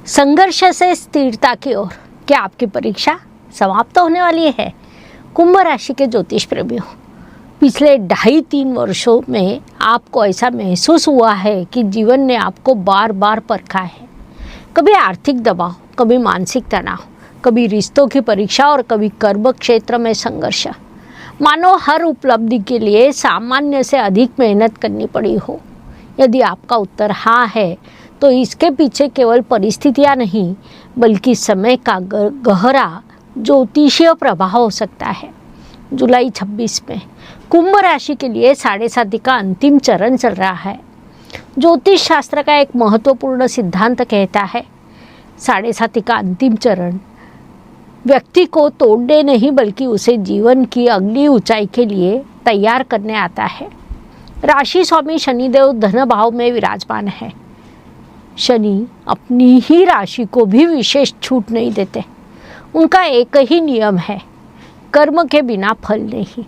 संघर्ष से स्थिरता की ओर, क्या आपकी परीक्षा समाप्त होने वाली है? कुंभ राशि के ज्योतिष प्रेमियों, पिछले 2.5-3 वर्षों में आपको ऐसा महसूस हुआ है कि जीवन ने आपको बार बार परखा है। कभी आर्थिक दबाव, कभी मानसिक तनाव, कभी रिश्तों की परीक्षा और कभी कर्म क्षेत्र में संघर्ष। मानो हर उपलब्धि के लिए सामान्य से अधिक मेहनत करनी पड़ी हो। यदि आपका उत्तर हाँ है तो इसके पीछे केवल परिस्थितियाँ नहीं बल्कि समय का गहरा ज्योतिषीय प्रभाव हो सकता है। जुलाई 26 में कुंभ राशि के लिए 7.5 का अंतिम चरण चल रहा है। ज्योतिष शास्त्र का एक महत्वपूर्ण सिद्धांत कहता है 7.5 का अंतिम चरण व्यक्ति को तोड़ने नहीं बल्कि उसे जीवन की अगली ऊंचाई के लिए तैयार करने आता है। राशि स्वामी शनिदेव धन भाव में विराजमान है। शनि अपनी ही राशि को भी विशेष छूट नहीं देते। उनका एक ही नियम है, कर्म के बिना फल नहीं।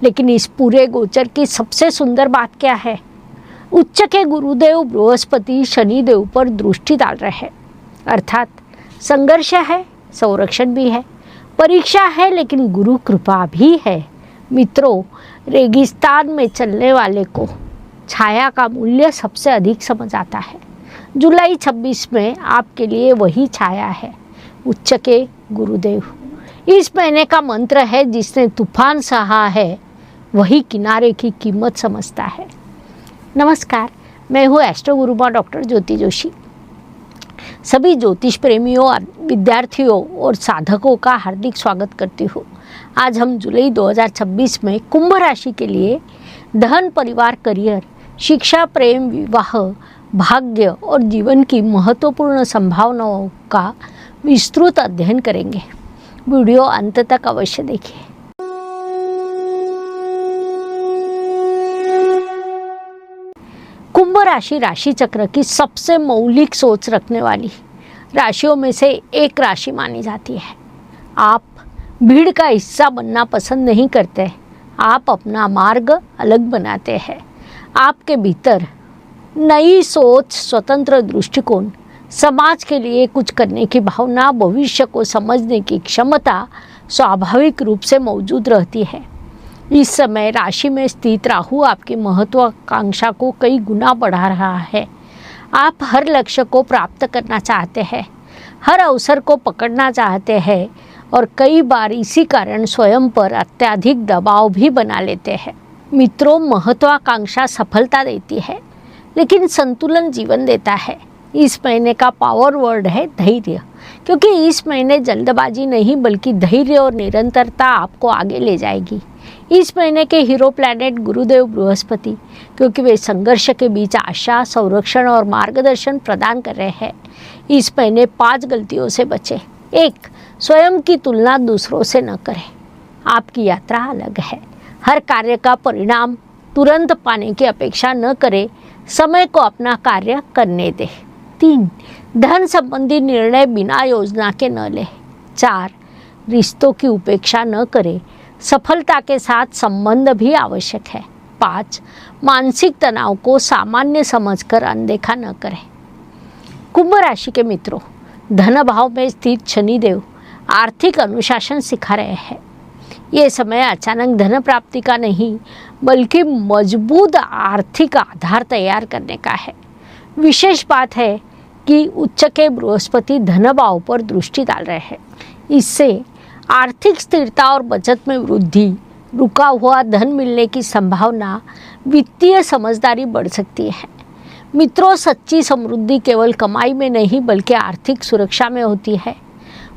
लेकिन इस पूरे गोचर की सबसे सुंदर बात क्या है? उच्च के गुरुदेव बृहस्पति शनिदेव पर दृष्टि डाल रहे हैं। अर्थात संघर्ष है, संरक्षण भी है, परीक्षा है, लेकिन गुरु कृपा भी है। मित्रों, रेगिस्तान में चलने वाले को छाया का मूल्य सबसे अधिक समझ आता है। जुलाई 26 में आपके लिए वही छाया है, उच्च के गुरुदेव। इस महीने का मंत्र है, जिसने तूफान सहा है वही किनारे की कीमत समझता है। नमस्कार, मैं हूँ एस्ट्रो गुरुमा डॉक्टर ज्योति जोशी। सभी ज्योतिष प्रेमियों, विद्यार्थियों और साधकों का हार्दिक स्वागत करती हूँ। आज हम जुलाई 2026 में कुंभ राशि के लिए धन, परिवार, करियर, शिक्षा, प्रेम, विवाह, भाग्य और जीवन की महत्वपूर्ण संभावनाओं का विस्तृत अध्ययन करेंगे। वीडियो अंत तक अवश्य देखिए। कुंभ राशि राशि चक्र की सबसे मौलिक सोच रखने वाली राशियों में से एक राशि मानी जाती है। आप भीड़ का हिस्सा बनना पसंद नहीं करते, आप अपना मार्ग अलग बनाते हैं। आपके भीतर नई सोच, स्वतंत्र दृष्टिकोण, समाज के लिए कुछ करने की भावना, भविष्य को समझने की क्षमता स्वाभाविक रूप से मौजूद रहती है। इस समय राशि में स्थित राहु आपकी महत्वाकांक्षा को कई गुना बढ़ा रहा है। आप हर लक्ष्य को प्राप्त करना चाहते हैं, हर अवसर को पकड़ना चाहते हैं और कई बार इसी कारण स्वयं पर अत्यधिक दबाव भी बना लेते हैं। मित्रों, महत्वाकांक्षा सफलता देती है लेकिन संतुलन जीवन देता है। इस महीने का पावर वर्ड है धैर्य, क्योंकि इस महीने जल्दबाजी नहीं बल्कि धैर्य और निरंतरता आपको आगे ले जाएगी। इस महीने के हीरो प्लैनेट गुरुदेव बृहस्पति, क्योंकि वे संघर्ष के बीच आशा, संरक्षण और मार्गदर्शन प्रदान कर रहे हैं। इस महीने 5 गलतियों से बचें। 1, स्वयं की तुलना दूसरों से न करें। आपकी यात्रा अलग है। हर कार्य का परिणाम तुरंत पाने की अपेक्षा न करें, समय को अपना कार्य करने दें। 3, धन संबंधी निर्णय बिना योजना के न लें। 4, रिश्तों की उपेक्षा न करें, सफलता के साथ संबंध भी आवश्यक है। 5, मानसिक तनाव को सामान्य समझकर अनदेखा न करें। कुंभ राशि के मित्रों, धन भाव में स्थित शनिदेव आर्थिक अनुशासन सिखा रहे हैं। ये समय अचानक धन प्राप्ति का नहीं बल्कि मजबूत आर्थिक आधार तैयार करने का है। विशेष बात है कि उच्च के बृहस्पति धन भाव पर दृष्टि डाल रहे हैं। इससे आर्थिक स्थिरता और बचत में वृद्धि, रुका हुआ धन मिलने की संभावना, वित्तीय समझदारी बढ़ सकती है। मित्रों, सच्ची समृद्धि केवल कमाई में नहीं बल्कि आर्थिक सुरक्षा में होती है।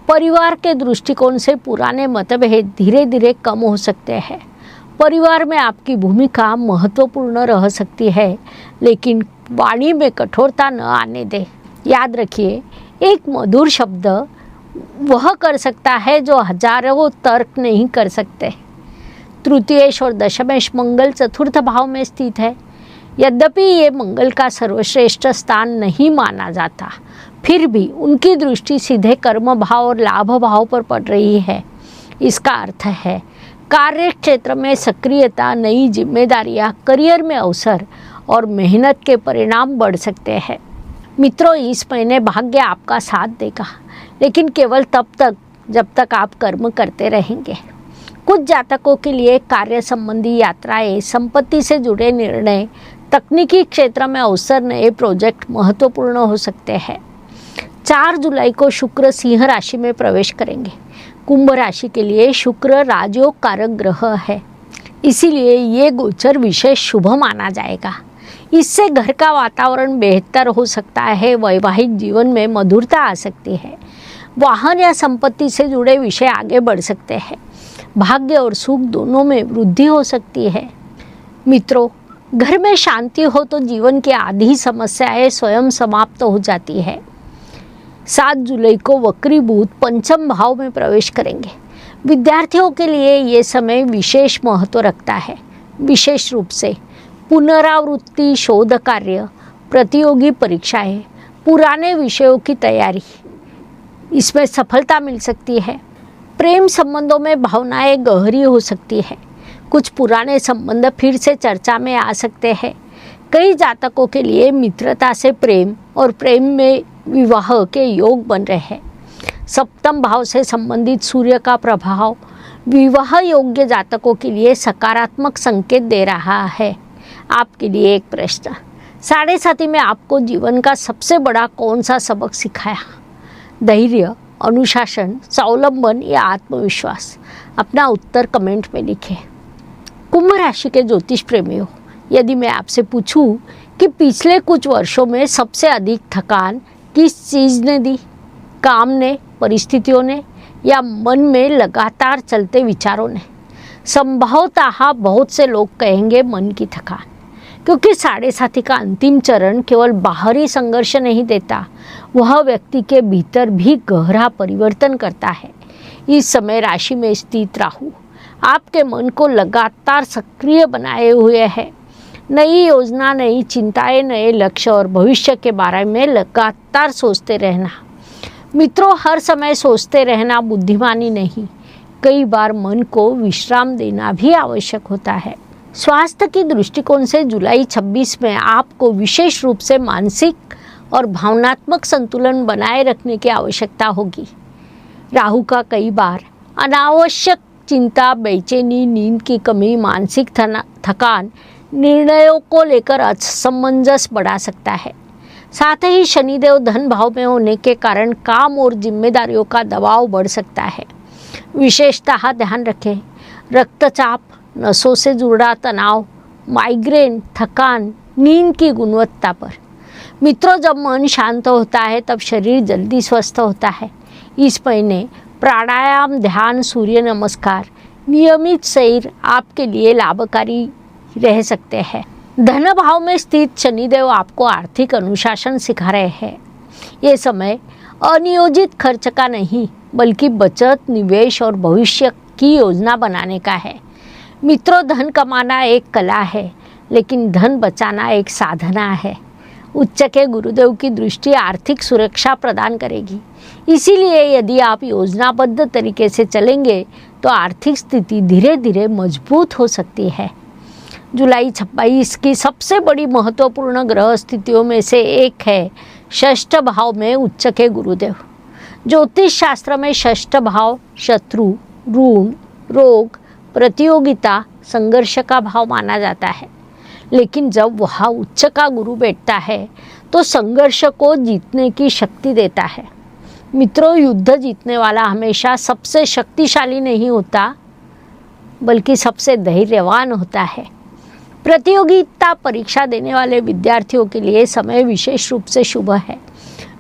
परिवार के दृष्टिकोण से पुराने मतभेद धीरे धीरे कम हो सकते हैं। परिवार में आपकी भूमिका महत्वपूर्ण रह सकती है, लेकिन वाणी में कठोरता न आने दें। याद रखिए, एक मधुर शब्द वह कर सकता है जो हजारों तर्क नहीं कर सकते। तृतीयेश और दशमेश मंगल चतुर्थ भाव में स्थित है। यद्यपि ये मंगल का सर्वश्रेष्ठ स्थान नहीं माना जाता, फिर भी उनकी दृष्टि सीधे कर्म भाव और लाभ भाव पर पड़ रही है। इसका अर्थ है कार्य क्षेत्र में सक्रियता, नई जिम्मेदारियां, करियर में अवसर और मेहनत के परिणाम बढ़ सकते हैं। मित्रों, इस महीने भाग्य आपका साथ देगा, लेकिन केवल तब तक जब तक आप कर्म करते रहेंगे। कुछ जातकों के लिए कार्य संबंधी यात्राएं, संपत्ति से जुड़े निर्णय, तकनीकी क्षेत्र में अवसर, नए प्रोजेक्ट महत्वपूर्ण हो सकते हैं। 4 जुलाई को शुक्र सिंह राशि में प्रवेश करेंगे। कुंभ राशि के लिए शुक्र राजयोग कारक ग्रह है, इसीलिए ये गोचर विशेष शुभ माना जाएगा। इससे घर का वातावरण बेहतर हो सकता है, वैवाहिक जीवन में मधुरता आ सकती है, वाहन या संपत्ति से जुड़े विषय आगे बढ़ सकते हैं, भाग्य और सुख दोनों में वृद्धि हो सकती है। मित्रों, घर में शांति हो तो जीवन की आधी समस्याएं स्वयं समाप्त हो जाती है। 7 जुलाई को वक्रीभूत पंचम भाव में प्रवेश करेंगे। विद्यार्थियों के लिए ये समय विशेष महत्व रखता है, विशेष रूप से पुनरावृत्ति, शोध कार्य, प्रतियोगी परीक्षाएं, पुराने विषयों की तैयारी, इसमें सफलता मिल सकती है। प्रेम संबंधों में भावनाएं गहरी हो सकती है। कुछ पुराने संबंध फिर से चर्चा में आ सकते हैं। कई जातकों के लिए मित्रता से प्रेम और प्रेम में विवाह के योग बन रहे हैं। सप्तम भाव से संबंधित सूर्य का प्रभाव विवाह योग्य जातकों के लिए सकारात्मक संकेत दे रहा है। आपके लिए एक प्रश्न, 7.5 में आपको जीवन का सबसे बड़ा कौन सा सबक सिखाया? धैर्य, अनुशासन, स्वावलंबन या आत्मविश्वास? अपना उत्तर कमेंट में लिखें। कुंभ राशि के ज्योतिष प्रेमियों, यदि मैं आपसे पूछूं कि पिछले कुछ वर्षों में सबसे अधिक थकान किस चीज़ ने दी? काम ने, परिस्थितियों ने, या मन में लगातार चलते विचारों ने? संभवतः बहुत से लोग कहेंगे मन की थकान, क्योंकि 7.5 का अंतिम चरण केवल बाहरी संघर्ष नहीं देता, वह व्यक्ति के भीतर भी गहरा परिवर्तन करता है। इस समय राशि में स्थित राहु आपके मन को लगातार सक्रिय बनाए हुए है। नई योजना, नई चिंताएं, नए लक्ष्य और भविष्य के बारे में लगातार सोचते रहना। मित्रों, हर समय सोचते रहना बुद्धिमानी नहीं, कई बार मन को विश्राम देना भी आवश्यक होता है। स्वास्थ्य की दृष्टिकोण से जुलाई 26 में आपको विशेष रूप से मानसिक और भावनात्मक संतुलन बनाए रखने की आवश्यकता होगी। राहु का कई बार अनावश्यक चिंता, बेचैनी, नींद की कमी, मानसिक थकान निर्णयों को लेकर असमंजस बढ़ा सकता है। साथ ही शनिदेव धन भाव में होने के कारण काम और जिम्मेदारियों का दबाव बढ़ सकता है। विशेषतः ध्यान रखें, रक्तचाप, नसों से जुड़ा तनाव, माइग्रेन, थकान, नींद की गुणवत्ता पर। मित्रों, जब मन शांत होता है तब शरीर जल्दी स्वस्थ होता है। इस महीने प्राणायाम, ध्यान, सूर्य नमस्कार, नियमित सैर आपके लिए लाभकारी रह सकते हैं। धन भाव में स्थित शनिदेव आपको आर्थिक अनुशासन सिखा रहे हैं। ये समय अनियोजित खर्च का नहीं, बल्कि बचत, निवेश और भविष्य की योजना बनाने का है। मित्रों, धन कमाना एक कला है, लेकिन धन बचाना एक साधना है। उच्च के गुरुदेव की दृष्टि आर्थिक सुरक्षा प्रदान करेगी। इसीलिए यदि आप योजनाबद्ध तरीके से चलेंगे तो आर्थिक स्थिति धीरे धीरे मजबूत हो सकती है। जुलाई 26 की सबसे बड़ी महत्वपूर्ण ग्रह स्थितियों में से एक है षष्ठ भाव में उच्च के गुरुदेव। ज्योतिष शास्त्र में षष्ठ भाव शत्रु, ऋण, रोग, प्रतियोगिता, संघर्ष का भाव माना जाता है। लेकिन जब वह उच्च का गुरु बैठता है तो संघर्ष को जीतने की शक्ति देता है। मित्रों, युद्ध जीतने वाला हमेशा सबसे शक्तिशाली नहीं होता, बल्कि सबसे धैर्यवान होता है। प्रतियोगिता परीक्षा देने वाले विद्यार्थियों के लिए समय विशेष रूप से शुभ है।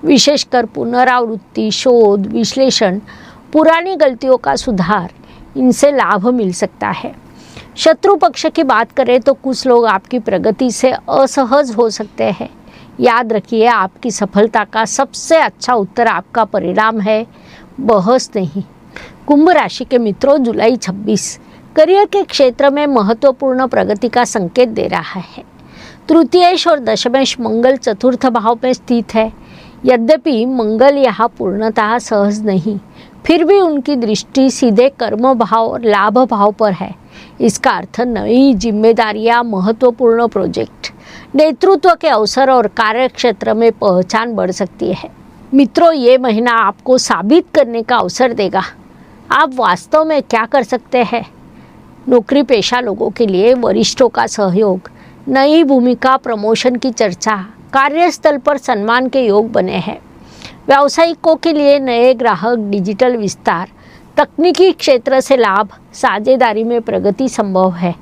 विशेषकर पुनरावृत्ति, शोध, विश्लेषण, पुरानी गलतियों का सुधार, इनसे लाभ मिल सकता है। शत्रु पक्ष की बात करें तो कुछ लोग आपकी प्रगति से असहज हो सकते हैं। याद रखिए, आपकी सफलता का सबसे अच्छा उत्तर आपका परिणाम है, बहस नहीं। कुंभ राशि के मित्रों, जुलाई 26 करियर के क्षेत्र में महत्वपूर्ण प्रगति का संकेत दे रहा है। तृतीयेश और दशमेश मंगल चतुर्थ भाव में स्थित है। यद्यपि मंगल यहाँ पूर्णतः सहज नहीं, फिर भी उनकी दृष्टि सीधे कर्म भाव और लाभ भाव पर है। इसका अर्थ नई जिम्मेदारियां, महत्वपूर्ण प्रोजेक्ट, नेतृत्व के अवसर और कार्य क्षेत्र में पहचान बढ़ सकती है। मित्रों, ये महीना आपको साबित करने का अवसर देगा आप वास्तव में क्या कर सकते हैं। नौकरी पेशा लोगों के लिए वरिष्ठों का सहयोग, नई भूमिका, प्रमोशन की चर्चा, कार्यस्थल पर सम्मान के योग बने हैं। व्यावसायिकों के लिए नए ग्राहक, डिजिटल विस्तार, तकनीकी क्षेत्र से लाभ, साझेदारी में प्रगति संभव है।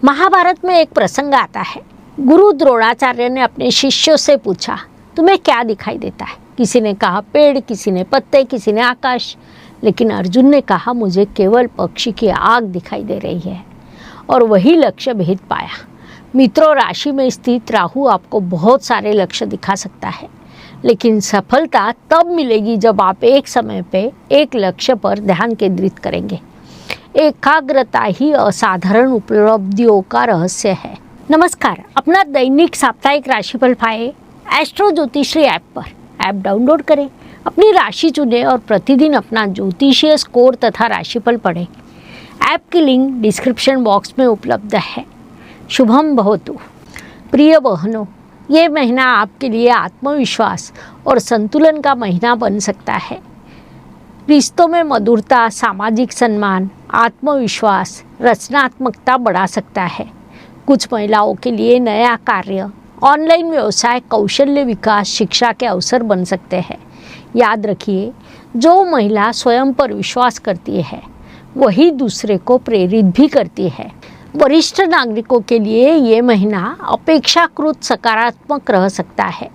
महाभारत में एक प्रसंग आता है। गुरु द्रोणाचार्य ने अपने शिष्यों से पूछा, तुम्हें क्या दिखाई देता है? किसी ने कहा पेड़, किसी ने पत्ते, किसी ने आकाश, लेकिन अर्जुन ने कहा मुझे केवल पक्षी की आग दिखाई दे रही है, और वही लक्ष्य भेद पाया। मित्रों, राशि में स्थित राहु आपको बहुत सारे लक्ष्य दिखा सकता है, लेकिन सफलता तब मिलेगी जब आप एक समय पे एक लक्ष्य पर ध्यान केंद्रित करेंगे। एकाग्रता ही असाधारण उपलब्धियों का रहस्य है। नमस्कार, अपना दैनिक साप्ताहिक राशिफल पाए एस्ट्रो ज्योतिषी ऐप पर। ऐप डाउनलोड करें, अपनी राशि चुनें और प्रतिदिन अपना ज्योतिषीय स्कोर तथा राशिफल पढ़ें। ऐप की लिंक डिस्क्रिप्शन बॉक्स में उपलब्ध है। शुभम भवतु। प्रिय बहनों, ये महीना आपके लिए आत्मविश्वास और संतुलन का महीना बन सकता है। रिश्तों में मधुरता, सामाजिक सम्मान, आत्मविश्वास, रचनात्मकता बढ़ा सकता है। कुछ महिलाओं के लिए नया कार्य, ऑनलाइन व्यवसाय, कौशल्य विकास, शिक्षा के अवसर बन सकते हैं। याद रखिए, जो महिला स्वयं पर विश्वास करती है वही दूसरे को प्रेरित भी करती है। वरिष्ठ नागरिकों के लिए ये महीना अपेक्षाकृत सकारात्मक रह सकता है।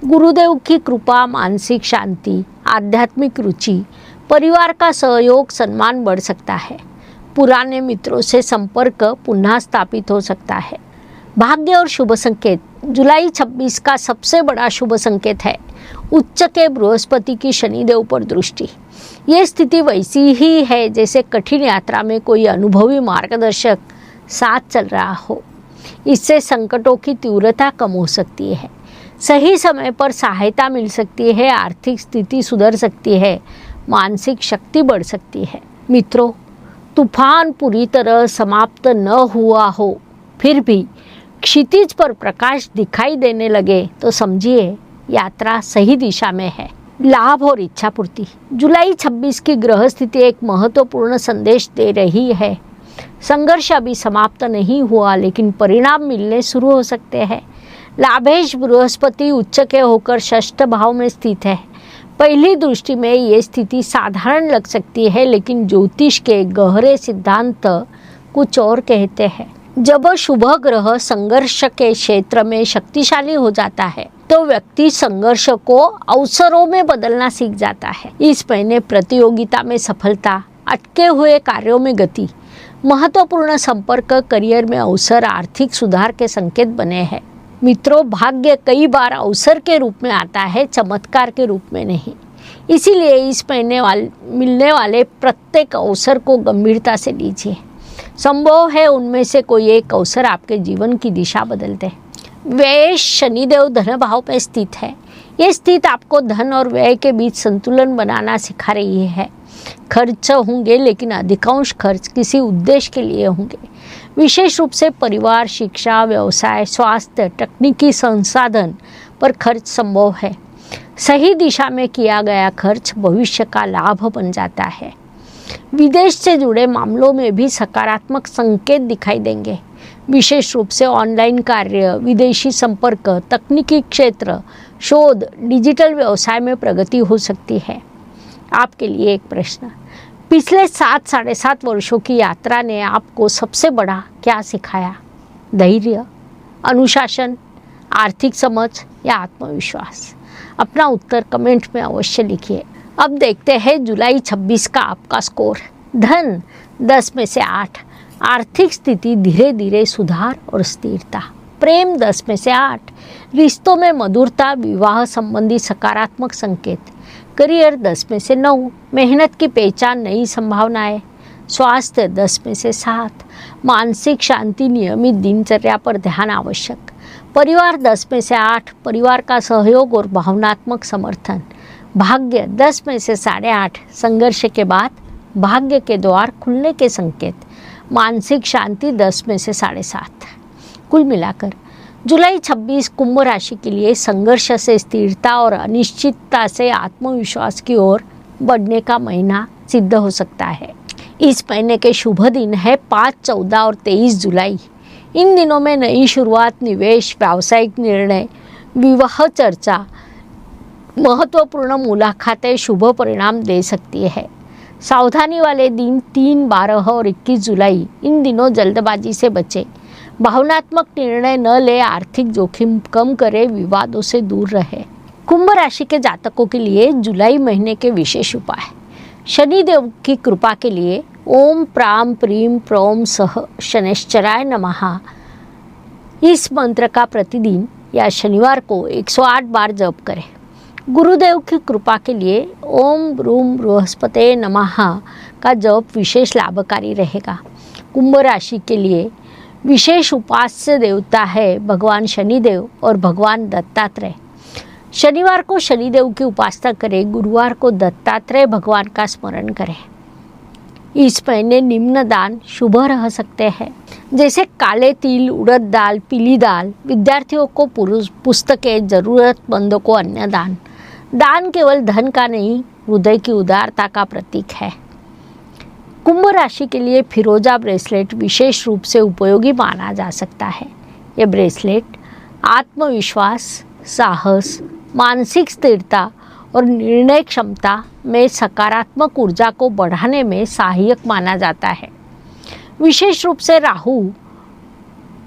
गुरुदेव की कृपा, मानसिक शांति, आध्यात्मिक रुचि, परिवार का सहयोग, सम्मान बढ़ सकता है। पुराने मित्रों से संपर्क पुनः स्थापित हो सकता है। भाग्य और शुभ संकेत। जुलाई 26 का सबसे बड़ा शुभ संकेत है उच्च के बृहस्पति की शनिदेव पर दृष्टि। ये स्थिति वैसी ही है जैसे कठिन यात्रा में कोई अनुभवी मार्गदर्शक साथ चल रहा हो। इससे संकटों की तीव्रता कम हो सकती है, सही समय पर सहायता मिल सकती है, आर्थिक स्थिति सुधर सकती है, मानसिक शक्ति बढ़ सकती है। मित्रों, तूफान पूरी तरह समाप्त न हुआ हो, फिर भी क्षितिज पर प्रकाश दिखाई देने लगे तो समझिए यात्रा सही दिशा में है। लाभ और इच्छा पूर्ति। जुलाई 26 की ग्रह स्थिति एक महत्वपूर्ण संदेश दे रही है। संघर्ष अभी समाप्त नहीं हुआ, लेकिन परिणाम मिलने शुरू हो सकते हैं। लाभेश बृहस्पति उच्च के होकर षष्ठ भाव में स्थित है। पहली दृष्टि में ये स्थिति साधारण लग सकती है, लेकिन ज्योतिष के गहरे सिद्धांत कुछ और कहते हैं। जब शुभ ग्रह संघर्ष के क्षेत्र में शक्तिशाली हो जाता है तो व्यक्ति संघर्ष को अवसरों में बदलना सीख जाता है। इस महीने प्रतियोगिता में सफलता, अटके हुए कार्यों में गति, महत्वपूर्ण संपर्क, करियर में अवसर, आर्थिक सुधार के संकेत बने हैं। मित्रों, भाग्य कई बार अवसर के रूप में आता है, चमत्कार के रूप में नहीं। इसीलिए इस महीने मिलने वाले प्रत्येक अवसर को गंभीरता से लीजिए। संभव है उनमें से कोई एक अवसर आपके जीवन की दिशा बदल दे। व्यय शनिदेव धन भाव में स्थित है। ये स्थिति आपको धन और व्यय के बीच संतुलन बनाना सिखा रही है। खर्च होंगे, लेकिन अधिकांश खर्च किसी उद्देश्य के लिए होंगे। विशेष रूप से परिवार, शिक्षा, व्यवसाय, स्वास्थ्य, तकनीकी संसाधन पर खर्च संभव है। सही दिशा में किया गया खर्च भविष्य का लाभ बन जाता है। विदेश से जुड़े मामलों में भी सकारात्मक संकेत दिखाई देंगे। विशेष रूप से ऑनलाइन कार्य, विदेशी संपर्क, तकनीकी क्षेत्र, शोध, डिजिटल व्यवसाय में प्रगति हो सकती है। आपके लिए एक प्रश्न, पिछले 7-7.5 वर्षों की यात्रा ने आपको सबसे बड़ा क्या सिखाया? धैर्य, अनुशासन, आर्थिक समझ या आत्मविश्वास? अपना उत्तर कमेंट में अवश्य लिखिए। अब देखते हैं जुलाई 26 का आपका स्कोर। धन 10 में से 8, आर्थिक स्थिति धीरे धीरे सुधार और स्थिरता। प्रेम 10 में से 8, रिश्तों में मधुरता, विवाह संबंधी सकारात्मक संकेत। करियर 10 में से 9, मेहनत की पहचान, नई संभावनाएं। स्वास्थ्य 10 में से 7, मानसिक शांति, नियमित दिनचर्या पर ध्यान आवश्यक। परिवार 10 में से 8, परिवार का सहयोग और भावनात्मक समर्थन। भाग्य 10 में से 8.5, संघर्ष के बाद भाग्य के द्वार खुलने के संकेत। मानसिक शांति 10 में से 7.5। कुल मिलाकर जुलाई 26 कुंभ राशि के लिए संघर्ष से स्थिरता और अनिश्चितता से आत्मविश्वास की ओर बढ़ने का महीना सिद्ध हो सकता है। इस महीने के शुभ दिन है 5, 14 और 23 जुलाई। इन दिनों में नई शुरुआत, निवेश, व्यावसायिक निर्णय, विवाह चर्चा, महत्वपूर्ण मुलाकातें शुभ परिणाम दे सकती है। सावधानी वाले दिन 3, 12 और 21 जुलाई। इन दिनों जल्दबाजी से बचें, भावनात्मक निर्णय न ले, आर्थिक जोखिम कम करें, विवादों से दूर रहे। कुंभ राशि के जातकों के लिए जुलाई महीने के विशेष उपाय। शनिदेव की कृपा के लिए ओम प्राम प्रीम प्रोम सह शनैश्चराय नमः इस मंत्र का प्रतिदिन या शनिवार को 108 बार जप करें। गुरुदेव की कृपा के लिए ओम ब्रूम बृहस्पते नमः का जप विशेष लाभकारी रहेगा। कुंभ राशि के लिए विशेष उपास्य देवता है भगवान शनिदेव और भगवान दत्तात्रेय। शनिवार को शनिदेव की उपासना करें, गुरुवार को दत्तात्रेय भगवान का स्मरण करें। इस महीने निम्न दान शुभ रह सकते हैं, जैसे काले तिल, उड़द दाल, पीली दाल, विद्यार्थियों को पुस्तकें, जरूरतमंदों को अन्य दान। दान केवल धन का नहीं, हृदय की उदारता का प्रतीक है। कुंभ राशि के लिए फिरोजा ब्रेसलेट विशेष रूप से उपयोगी माना जा सकता है। ये ब्रेसलेट आत्मविश्वास, साहस, मानसिक स्थिरता और निर्णय क्षमता में सकारात्मक ऊर्जा को बढ़ाने में सहायक माना जाता है। विशेष रूप से राहु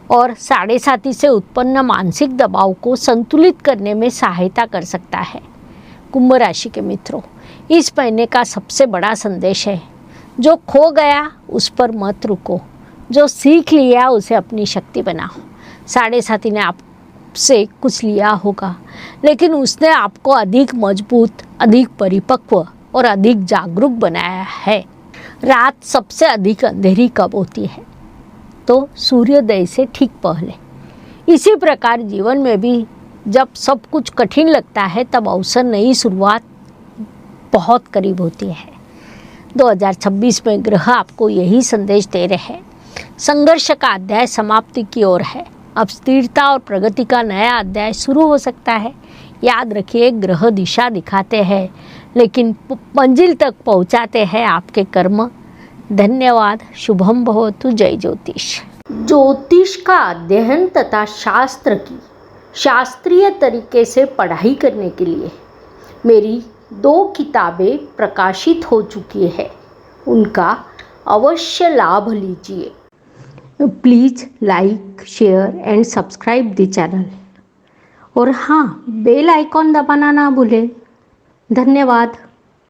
और साढ़े साथी से उत्पन्न मानसिक दबाव को संतुलित करने में सहायता कर सकता है। कुंभ राशि के मित्रों, इस महीने का सबसे बड़ा संदेश है, जो खो गया उस पर मत रुको, जो सीख लिया उसे अपनी शक्ति बनाओ। साढ़े साथी ने आपसे कुछ लिया होगा, लेकिन उसने आपको अधिक मजबूत, अधिक परिपक्व और अधिक जागरूक बनाया है। रात सबसे अधिक अंधेरी कब होती है? तो सूर्योदय से ठीक पहले। इसी प्रकार जीवन में भी जब सब कुछ कठिन लगता है, तब अवसर, नई शुरुआत बहुत करीब होती है। 2026 में ग्रह आपको यही संदेश दे रहे हैं। संघर्ष का अध्याय समाप्ति की ओर है। अब स्थिरता और प्रगति का नया अध्याय शुरू हो सकता है। याद रखिए, ग्रह दिशा दिखाते हैं, लेकिन मंजिल तक पहुंचाते हैं आपके कर्म। धन्यवाद। शुभम भवतु। जय ज्योतिष। ज्योतिष का अध्ययन तथा शास्त्र की शास्त्रीय तरीके से पढ़ाई करने के लिए मेरी 2 किताबें प्रकाशित हो चुकी है, उनका अवश्य लाभ लीजिए। Please like, share and subscribe the channel. और हाँ, बेल आइकॉन दबाना ना भूलें। धन्यवाद।